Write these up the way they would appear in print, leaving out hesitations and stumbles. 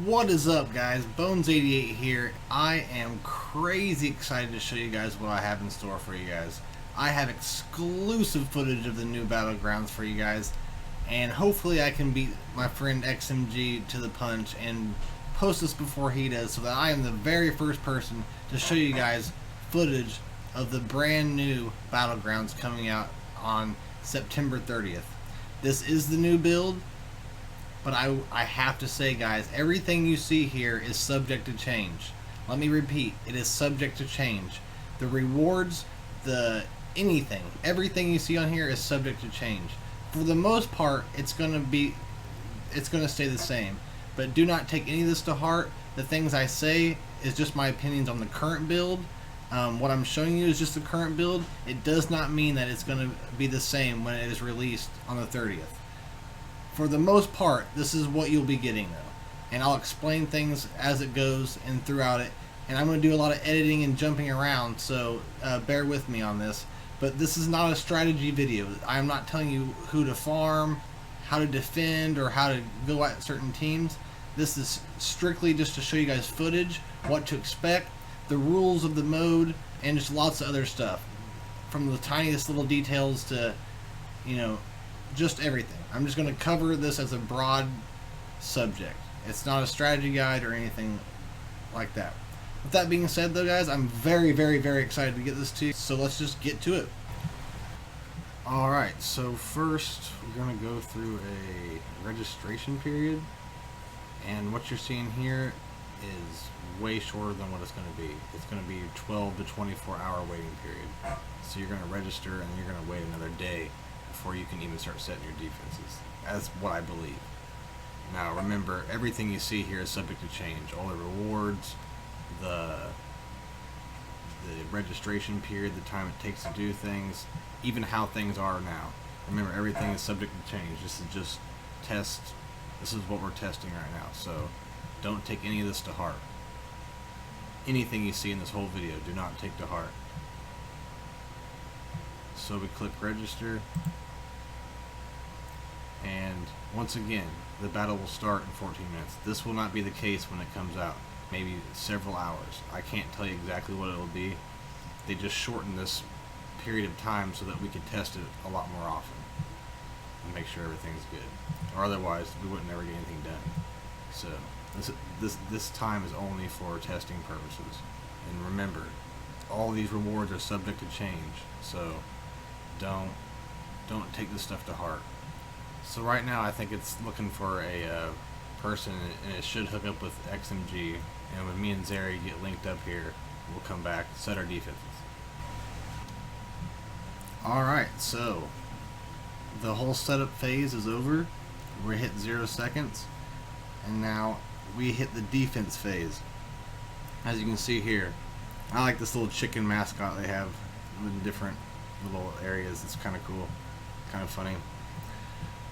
What is up, guys? Bones88 here. I am crazy excited to show you guys what I have in store for you guys. I have exclusive footage of the new Battlegrounds for you guys, and hopefully I can beat my friend XMG to the punch and post this before he does, so that I am the very first person to show you guys footage of the brand new Battlegrounds coming out on September 30th. This is the new build. But I have to say, guys, everything you see here is subject to change. Let me repeat, it is subject to change. The rewards, everything you see on here is subject to change. For the most part, it's gonna stay the same. But do not take any of this to heart. The things I say is just my opinions on the current build. What I'm showing you is just the current build. It does not mean that it's gonna be the same when it is released on the 30th. For the most part, this is what you'll be getting though. And I'll explain things as it goes and throughout it. And I'm going to do a lot of editing and jumping around, so bear with me on this. But this is not a strategy video. I am not telling you who to farm, how to defend, or how to go at certain teams. This is strictly just to show you guys footage, what to expect, the rules of the mode, and just lots of other stuff. From the tiniest little details to, just everything. I'm just going to cover this as a broad subject. It's not a strategy guide or anything like that. With that being said though, guys, I'm very, very, very excited to get this to you. So let's just get to it. Alright, so first we're going to go through a registration period. And what you're seeing here is way shorter than what it's going to be. It's going to be 12 to 24 hour waiting period. So you're going to register and you're going to wait another day before you can even start setting your defenses. That's what I believe. Now remember, everything you see here is subject to change. All the rewards, the registration period, the time it takes to do things, even how things are now. Remember, everything is subject to change. This is just test. This is what we're testing right now. So don't take any of this to heart. Anything you see in this whole video, do not take to heart. So we click register, and once again the battle will start in 14 minutes. This will not be the case when it comes out, maybe several hours. I can't tell you exactly what it will be. They just shortened this period of time so that we could test it a lot more often and make sure everything's good, or otherwise we wouldn't ever get anything done. So this time is only for testing purposes, and remember, all these rewards are subject to change, so don't take this stuff to heart. So right now I think it's looking for a person, and it should hook up with XMG, and when me and Zeri get linked up here, we'll come back, set our defenses. Alright, so the whole setup phase is over. We hit 0 seconds, and now we hit the defense phase. As you can see here, I like this little chicken mascot they have in different little areas. It's kind of cool, kind of funny.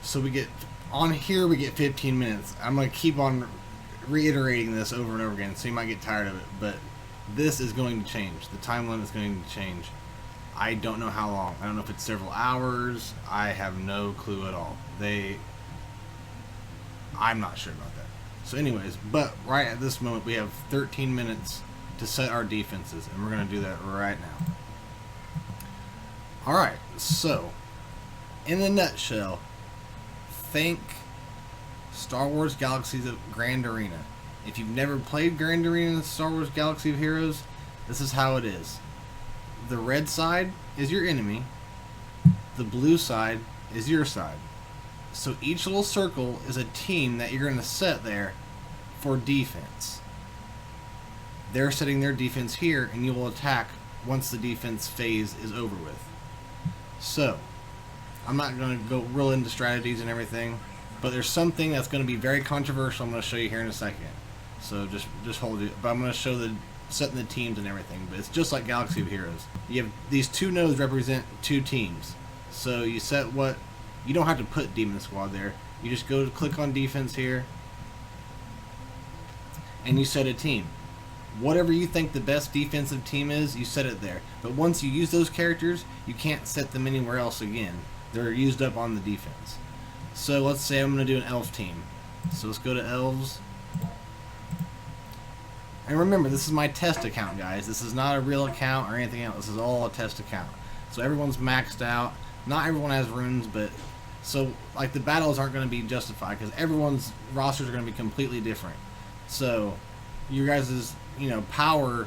So we get on here, we get 15 minutes. I'm going to keep on reiterating this over and over again, so you might get tired of it, but this is going to change. The time limit is going to change. I don't know how long. I don't know if it's several hours. I have no clue at all. I'm not sure about that. So anyways, but right at this moment we have 13 minutes to set our defenses, and we're going to do that right now. Alright, so in a nutshell, think Star Wars Galaxy of Grand Arena. If you've never played Grand Arena in Star Wars Galaxy of Heroes, this is how it is. The red side is your enemy, the blue side is your side. So each little circle is a team that you're going to set there for defense. They're setting their defense here, and you will attack once the defense phase is over with. So, I'm not going to go real into strategies and everything, but there's something that's going to be very controversial I'm going to show you here in a second. So just hold it. But I'm going to show setting the teams and everything, but it's just like Galaxy of Heroes. You have these two nodes represent two teams. So you set what, you don't have to put Demon Squad there. You just go to click on defense here, and you set a team. Whatever you think the best defensive team is, you set it there. But once you use those characters, you can't set them anywhere else again. They're used up on the defense. So let's say I'm going to do an elf team. So let's go to elves, And remember, this is my test account, guys. This is not a real account or anything else. This is all a test account. So everyone's maxed out. Not everyone has runes, but so like the battles aren't going to be justified because everyone's rosters are going to be completely different. So your guys' power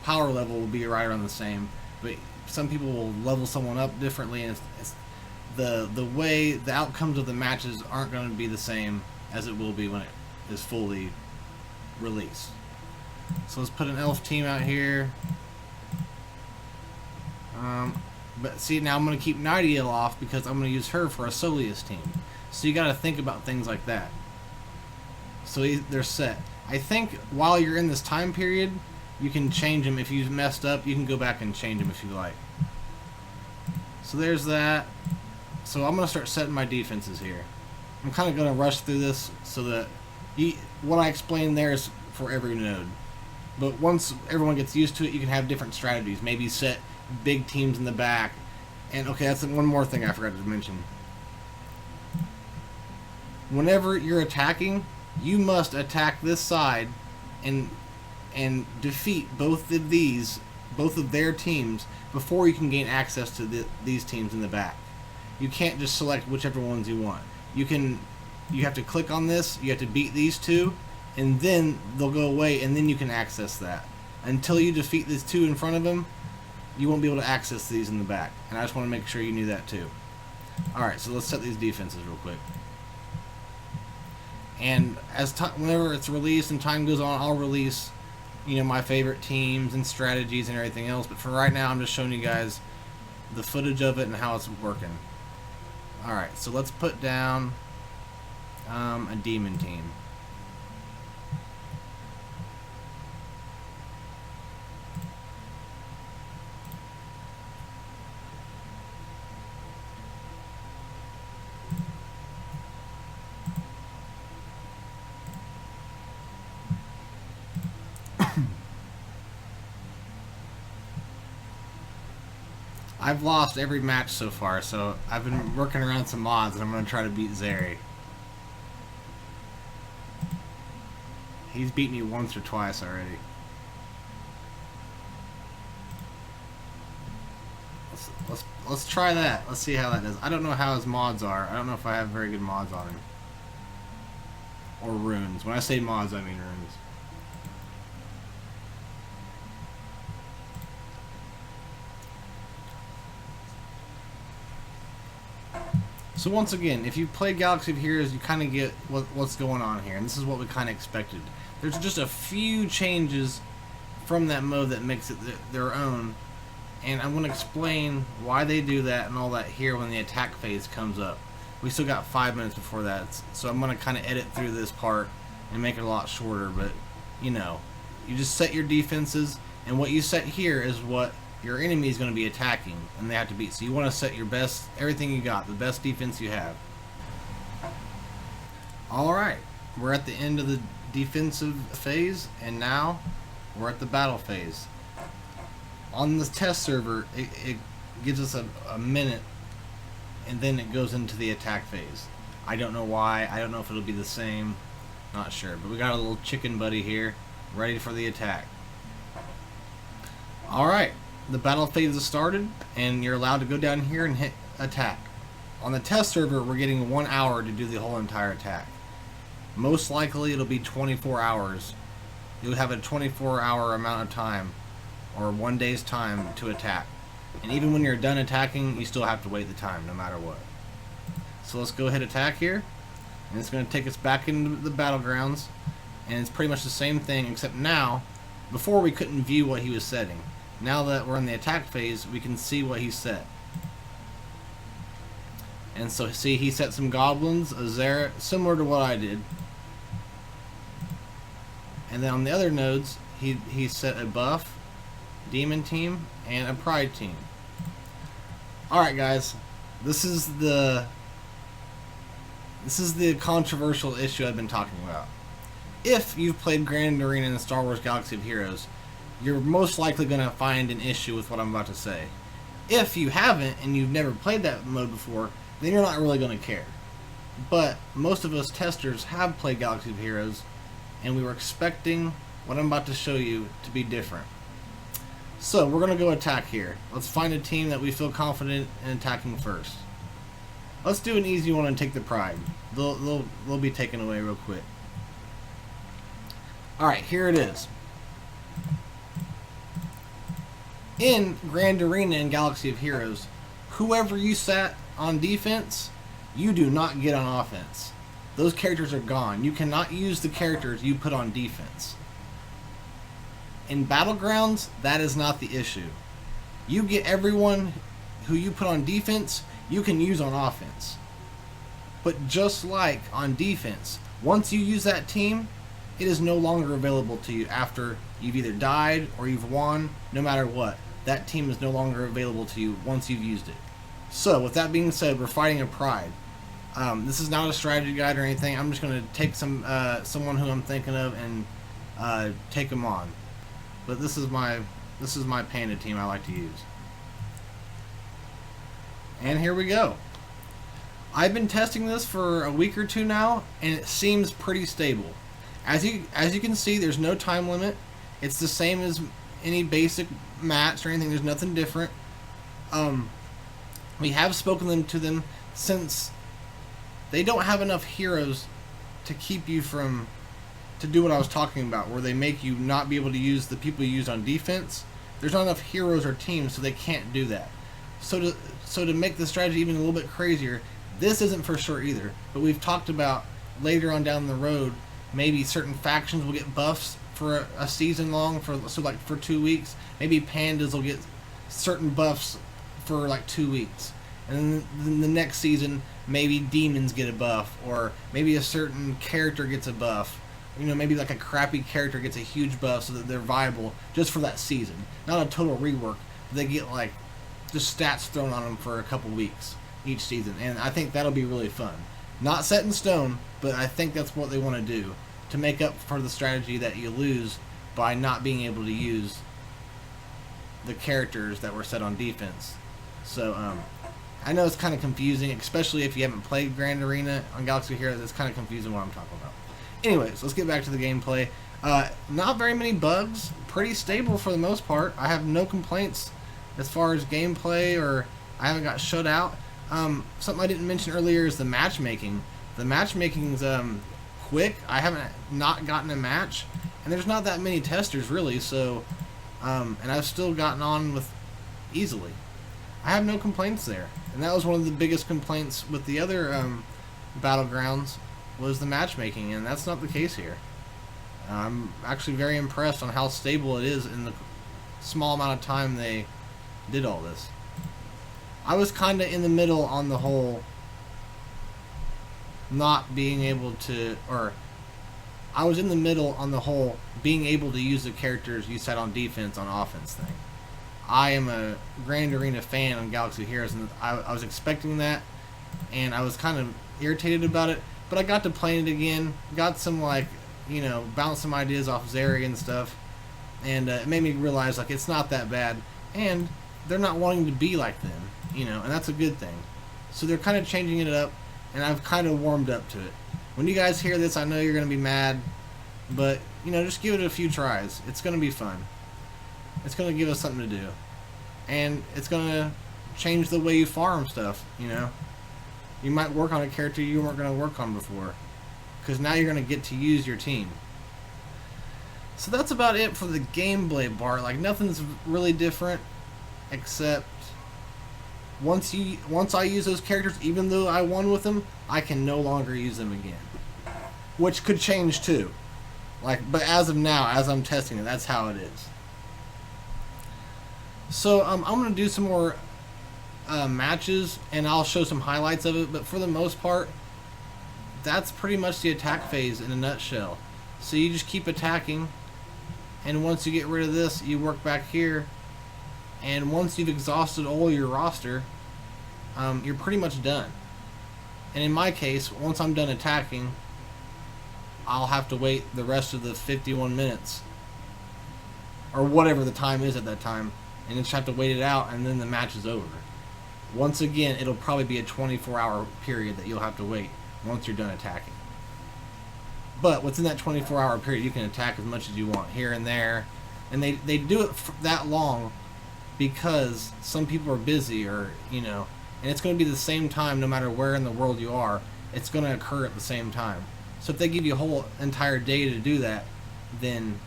level will be right around the same, but some people will level someone up differently, and it's the way the outcomes of the matches aren't going to be the same as it will be when it is fully released. So let's put an elf team out here. But see, now I'm going to keep Nightingale off because I'm going to use her for a Soleus team. So you got to think about things like that. So they're set. I think while you're in this time period, you can change them. If you've messed up, you can go back and change them if you like. So there's that. So I'm going to start setting my defenses here. I'm kind of going to rush through this so that what I explained there is for every node. But once everyone gets used to it, you can have different strategies. Maybe set big teams in the back. And okay, that's one more thing I forgot to mention. Whenever you're attacking, you must attack this side and defeat both of their teams before you can gain access to these teams in the back. You can't just select whichever ones you want. You have to click on this, you have to beat these two, and then they'll go away, and then you can access that. Until you defeat these two in front of them, you won't be able to access these in the back. And I just want to make sure you knew that too. Alright, so let's set these defenses real quick. And whenever it's released and time goes on, I'll release my favorite teams and strategies and everything else. But for right now, I'm just showing you guys the footage of it and how it's working. Alright, so let's put down a demon team. I've lost every match so far, so I've been working around some mods, and I'm going to try to beat Zeri. He's beat me once or twice already. Let's try that. Let's see how that does. I don't know how his mods are. I don't know if I have very good mods on him. Or runes. When I say mods, I mean runes. So once again, if you play Galaxy of Heroes, you kind of get what's going on here, and this is what we kind of expected. There's just a few changes from that mode that makes it their own, and I'm going to explain why they do that and all that here when the attack phase comes up. We still got 5 minutes before that, so I'm going to kind of edit through this part and make it a lot shorter, but you just set your defenses, and what you set here is what your enemy is going to be attacking, and they have to beat. So you want to set your best, everything you got, the best defense you have. Alright, we're at the end of the defensive phase, and now we're at the battle phase. On this test server, it gives us a minute, and then it goes into the attack phase. I don't know why, I don't know if it'll be the same, not sure, but we got a little chicken buddy here, ready for the attack. Alright. The battle phase has started, and you're allowed to go down here and hit attack. On the test server, we're getting 1 hour to do the whole entire attack. Most likely, it'll be 24 hours. You'll have a 24-hour amount of time, or 1 day's time to attack. And even when you're done attacking, you still have to wait the time, no matter what. So let's go ahead and attack here, and it's going to take us back into the Battlegrounds, and it's pretty much the same thing, except now, before we couldn't view what he was setting. Now that we're in the attack phase, we can see what he set. And so, see, he set some goblins, a Zera, similar to what I did. And then on the other nodes, he set a buff, demon team, and a pride team. Alright guys, this is the controversial issue I've been talking about. If you've played Grand Arena in Star Wars Galaxy of Heroes, you're most likely going to find an issue with what I'm about to say. If you haven't, and you've never played that mode before, then you're not really going to care. But most of us testers have played Galaxy of Heroes, and we were expecting what I'm about to show you to be different. So we're going to go attack here. Let's find a team that we feel confident in attacking first. Let's do an easy one and take the pride. They'll be taken away real quick. Alright, here it is. In Grand Arena and Galaxy of Heroes, whoever you sat on defense, you do not get on offense. Those characters are gone. You cannot use the characters you put on defense. In Battlegrounds, that is not the issue. You get everyone who you put on defense, you can use on offense. But just like on defense, once you use that team, it is no longer available to you after you've either died or you've won, no matter what. That team is no longer available to you once you've used it. So, with that being said, we're fighting a pride. This is not a strategy guide or anything. I'm just going to take someone who I'm thinking of and take them on. But this is my panda team I like to use. And here we go. I've been testing this for a week or two now, and it seems pretty stable. As you can see, there's no time limit. It's the same as any basic match or anything. There's nothing different. We have spoken to them since they don't have enough heroes to keep you from to do what I was talking about, where they make you not be able to use the people you use on defense. There's not enough heroes or teams, so they can't do that. So to make the strategy even a little bit crazier, this isn't for sure either. But we've talked about later on down the road, maybe certain factions will get buffs for a season long, so like for 2 weeks. Maybe pandas will get certain buffs for like 2 weeks, and then the next season maybe demons get a buff, or maybe a certain character gets a buff. You know, maybe like a crappy character gets a huge buff so that they're viable just for that season. Not a total rework. They get like just stats thrown on them for a couple weeks each season, and I think that'll be really fun. Not set in stone, but I think that's what they want to do to make up for the strategy that you lose by not being able to use the characters that were set on defense. So I know it's kind of confusing, especially if you haven't played Grand Arena on Galaxy of Heroes. It's kind of confusing what I'm talking about. Anyways, let's get back to the gameplay. Not very many bugs. Pretty stable for the most part. I have no complaints as far as gameplay, or I haven't got shut out. Something I didn't mention earlier is the matchmaking. The matchmaking's quick. I haven't not gotten a match, and there's not that many testers really, so and I've still gotten on with easily. I have no complaints there, and that was one of the biggest complaints with the other Battlegrounds, was the matchmaking, and that's not the case here. I'm actually very impressed on how stable it is in the small amount of time they did all this. I was kind of in the middle on the whole not being able to, or I was in the middle on the whole being able to use the characters you set on defense on offense thing. I am a Grand Arena fan on Galaxy of Heroes, and I was expecting that, and I was kind of irritated about it, but I got to playing it again, got some, like, you know, bounce some ideas off Zeri and stuff, and it made me realize, like, it's not that bad, and they're not wanting to be like them, you know, and that's a good thing. So they're kind of changing it up, and I've kind of warmed up to it. When you guys hear this, I know you're going to be mad, but, you know, just give it a few tries. It's going to be fun. It's going to give us something to do. And it's going to change the way you farm stuff, you know. You might work on a character you weren't going to work on before, because now you're going to get to use your team. So that's about it for the gameplay part. Like, nothing's really different, except once I use those characters, even though I won with them, I can no longer use them again, which could change too. Like, but as of now, as I'm testing it, that's how it is. So I'm going to do some more matches, and I'll show some highlights of it, but for the most part, that's pretty much the attack phase in a nutshell. So you just keep attacking, and once you get rid of this, you work back here, and once you've exhausted all your roster, you're pretty much done. And in my case, once I'm done attacking, I'll have to wait the rest of the 51 minutes, or whatever the time is at that time, and just have to wait it out, and then the match is over. Once again, it'll probably be a 24-hour period that you'll have to wait once you're done attacking. But within that 24-hour period, you can attack as much as you want here and there. And they do it for that long because some people are busy, or, you know, and it's going to be the same time no matter where in the world you are. It's going to occur at the same time. So if they give you a whole entire day to do that, then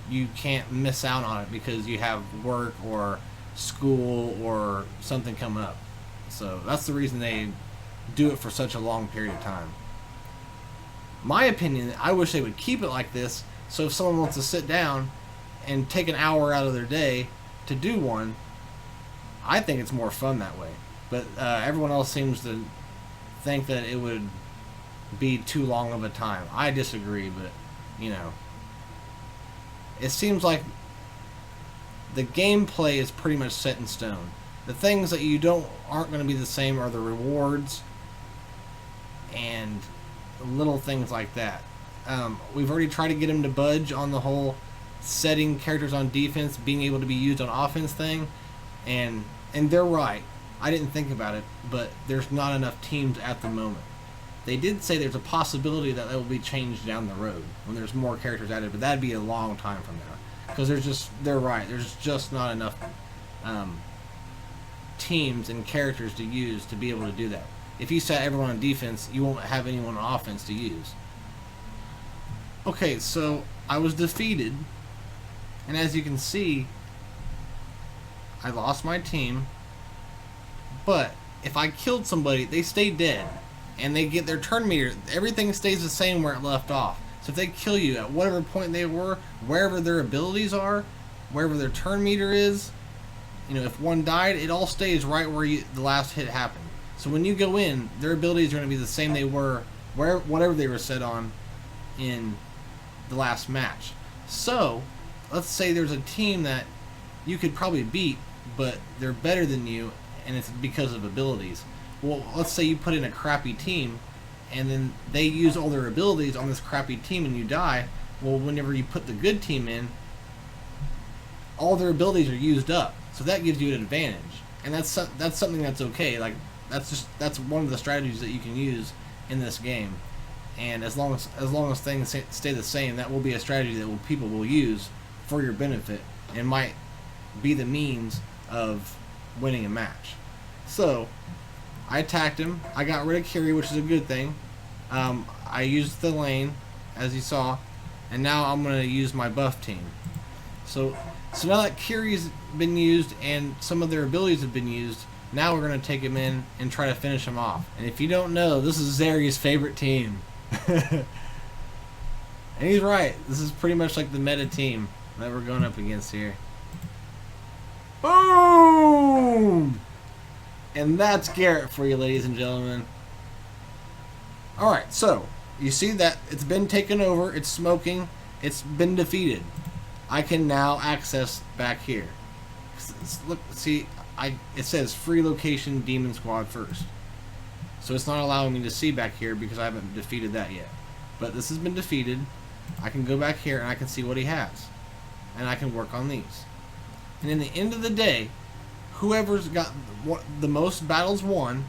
you can't miss out on it because you have work or school or something coming up. So that's the reason they do it for such a long period of time. My opinion, I wish they would keep it like this, so if someone wants to sit down and take an hour out of their day to do one, I think it's more fun that way. But everyone else seems to think that it would be too long of a time. I disagree, but, you know, it seems like the gameplay is pretty much set in stone. The things that aren't going to be the same are the rewards and little things like that. We've already tried to get him to budge on the whole setting characters on defense being able to be used on offense thing, and they're right. I didn't think about it, but there's not enough teams at the moment. They did say there's a possibility that will be changed down the road when there's more characters added, but that'd be a long time from now. Because they're right, there's just not enough teams and characters to use to be able to do that. If you set everyone on defense, you won't have anyone on offense to use. Okay, so I was defeated, and as you can see, I lost my team, but if I killed somebody, they stay dead, and they get their turn meter. Everything stays the same where it left off. So if they kill you at whatever point they were, wherever their abilities are, wherever their turn meter is, you know, if one died, it all stays right where the last hit happened. So when you go in, their abilities are going to be the same they were, whatever they were set on in the last match. So, let's say there's a team that you could probably beat, but they're better than you, and it's because of abilities. Well, let's say you put in a crappy team, and then they use all their abilities on this crappy team and you die. Well, whenever you put the good team in, all their abilities are used up. So that gives you an advantage. And that's something that's okay. Like, that's one of the strategies that you can use in this game. And as long as things stay the same, that will be a strategy that people will use for your benefit and might be the means of winning a match. So I attacked him. I got rid of Kiri, which is a good thing. I used the lane, as you saw, and now I'm going to use my buff team. So now that Kiri's been used and some of their abilities have been used, now we're going to take him in and try to finish him off. And if you don't know, this is Zeri's favorite team. And he's right. This is pretty much like the meta team that we're going up against here. Boom! And that's Garrett for you, ladies and gentlemen. Alright, so you see that it's been taken over, it's smoking, it's been defeated. I can now access back here. Look, see, it says free location Demon Squad first. So it's not allowing me to see back here because I haven't defeated that yet. But this has been defeated. I can go back here and I can see what he has. And I can work on these. And in the end of the day, whoever's got the most battles won,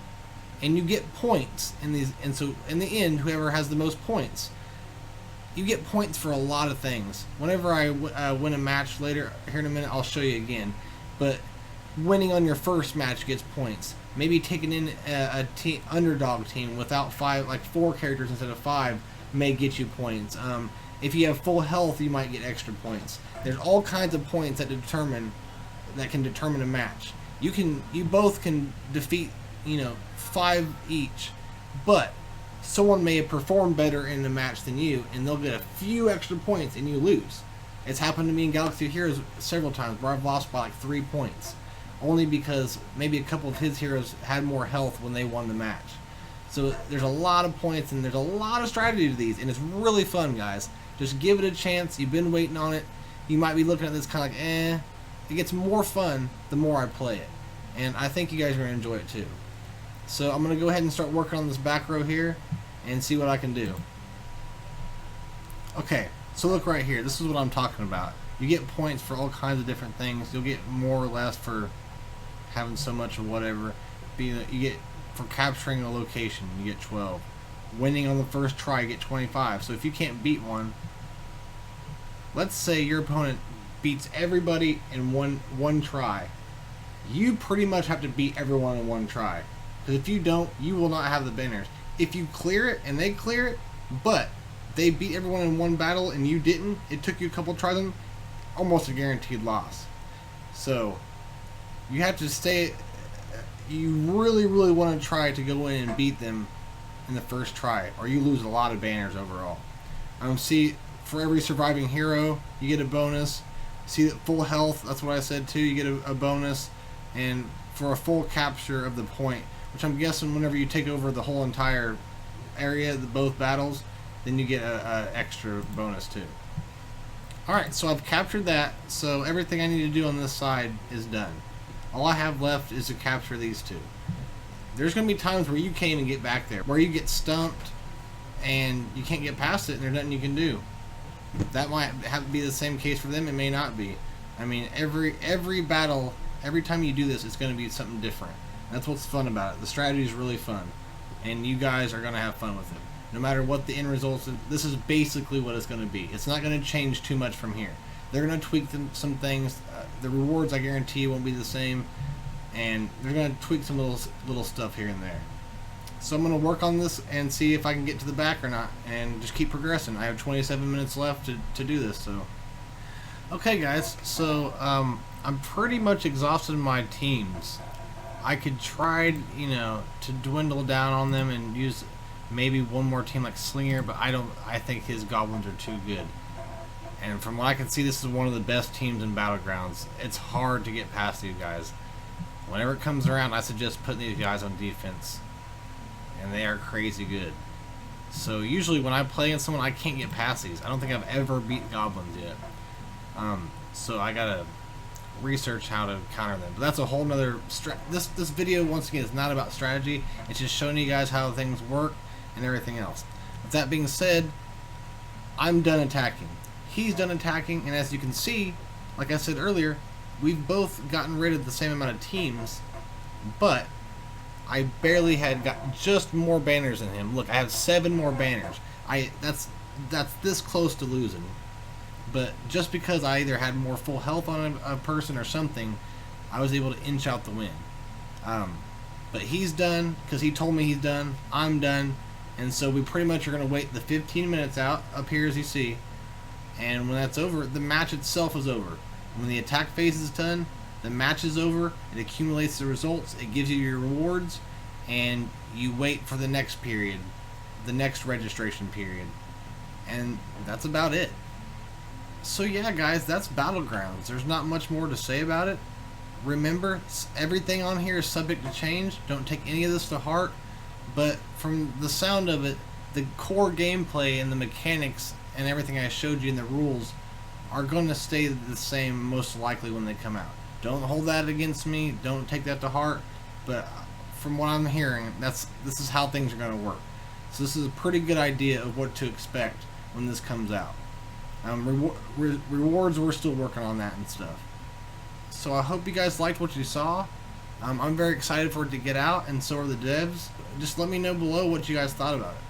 and you get points in these. And so in the end, whoever has the most points, you get points for a lot of things. Whenever I win a match later, here in a minute, I'll show you again. But winning on your first match gets points. Maybe taking in a underdog team without 4 characters instead of 5 may get you points. If you have full health, you might get extra points. There's all kinds of points that can determine a match. You both can defeat, 5 each, but someone may have performed better in the match than you, and they'll get a few extra points, and you lose. It's happened to me in Galaxy of Heroes several times where I've lost by 3 points. Only because maybe a couple of his heroes had more health when they won the match. So there's a lot of points and there's a lot of strategy to these, and it's really fun, guys. Just give it a chance. You've been waiting on it. You might be looking at this kind of like, eh. It gets more fun the more I play it, and I think you guys are going to enjoy it too. So I'm going to go ahead and start working on this back row here and see what I can do. Okay, so look right here. This is what I'm talking about. You get points for all kinds of different things. You'll get more or less for having so much of whatever. You get for capturing a location, you get 12. winning on the first try, you get 25. So if you can't beat one, let's say your opponent beats everybody in one try, you pretty much have to beat everyone in one try. Because if you don't, you will not have the banners. If you clear it and they clear it, but they beat everyone in one battle and you didn't, it took you a couple tries, them, almost a guaranteed loss. So you have to stay. You really want to try to go in and beat them in the first try, or you lose a lot of banners overall. See, for every surviving hero, you get a bonus. See, full health, that's what I said too, you get a bonus. And for a full capture of the point, which I'm guessing whenever you take over the whole entire area, both battles, then you get a extra bonus too. Alright, so I've captured that, so everything I need to do on this side is done. All I have left is to capture these two. There's going to be times where you can't even get back there, where you get stumped and you can't get past it and there's nothing you can do. That might have to be the same case for them, it may not be. I mean, every battle, every time you do this, it's going to be something different. That's what's fun about it. The strategy is really fun, and you guys are going to have fun with it. No matter what the end result is, this is basically what it's going to be. It's not going to change too much from here. They're going to tweak some things. The rewards, I guarantee, won't be the same, and they're going to tweak some little stuff here and there. So I'm going to work on this and see if I can get to the back or not, and just keep progressing. I have 27 minutes left to do this. So, okay, guys. So I'm pretty much exhausted in my teams. I could try, to dwindle down on them and use maybe one more team like Slinger, but I think his goblins are too good. And from what I can see, this is one of the best teams in Battlegrounds. It's hard to get past these guys. Whenever it comes around, I suggest putting these guys on defense. And they are crazy good. So usually when I play against someone, I can't get past these. I don't think I've ever beat goblins yet. So I gotta research how to counter them. But that's a whole nother... This video, once again, is not about strategy. It's just showing you guys how things work and everything else. With that being said, I'm done attacking. He's done attacking, and as you can see, like I said earlier, we've both gotten rid of the same amount of teams, but I barely had got just more banners than him. Look, I have 7 more banners. That's this close to losing. But just because I either had more full health on a person or something, I was able to inch out the win. But he's done, because he told me he's done. I'm done. And so we pretty much are going to wait the 15 minutes out up here, as you see. And when that's over, the match itself is over. When the attack phase is done, the match is over. It accumulates the results. It gives you your rewards. And you wait for the next period. The next registration period. And that's about it. So yeah, guys, that's Battlegrounds. There's not much more to say about it. Remember, everything on here is subject to change. Don't take any of this to heart. But from the sound of it, the core gameplay and the mechanics and everything I showed you in the rules are going to stay the same most likely when they come out. Don't hold that against me. Don't take that to heart. But from what I'm hearing, this is how things are going to work. So this is a pretty good idea of what to expect when this comes out. Rewards, we're still working on that and stuff. So I hope you guys liked what you saw. I'm very excited for it to get out, and so are the devs. Just let me know below what you guys thought about it.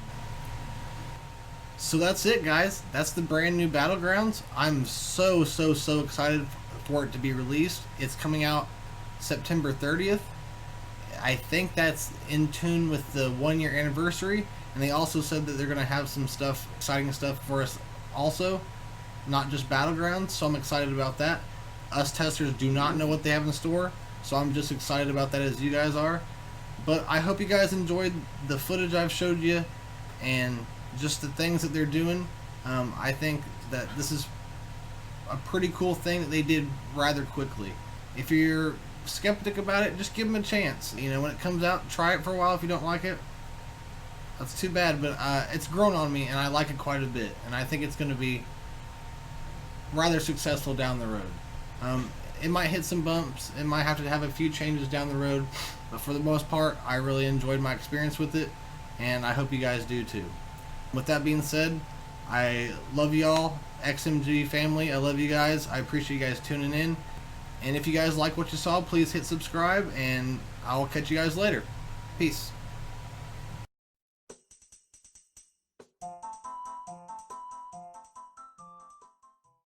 So that's it, guys. That's the brand new Battlegrounds. I'm so excited for it to be released. It's coming out September 30th. I think that's in tune with the 1-year anniversary, and they also said that they're going to have some stuff, exciting stuff for us also, not just Battlegrounds, so I'm excited about that. Us testers do not know what they have in store, so I'm just excited about that as you guys are. But I hope you guys enjoyed the footage I've showed you and just the things that they're doing. I think that this is a pretty cool thing that they did rather quickly. If you're skeptic about it, just give them a chance. When it comes out, try it for a while. If you don't like it, that's too bad, but it's grown on me and I like it quite a bit, and I think it's going to be rather successful down the road. It might hit some bumps, it might have to have a few changes down the road, but for the most part, I really enjoyed my experience with it, and I hope you guys do too. With that being said, I love y'all, XMG family. I love you guys. I appreciate you guys tuning in, and if you guys like what you saw, please hit subscribe, and I'll catch you guys later. Peace.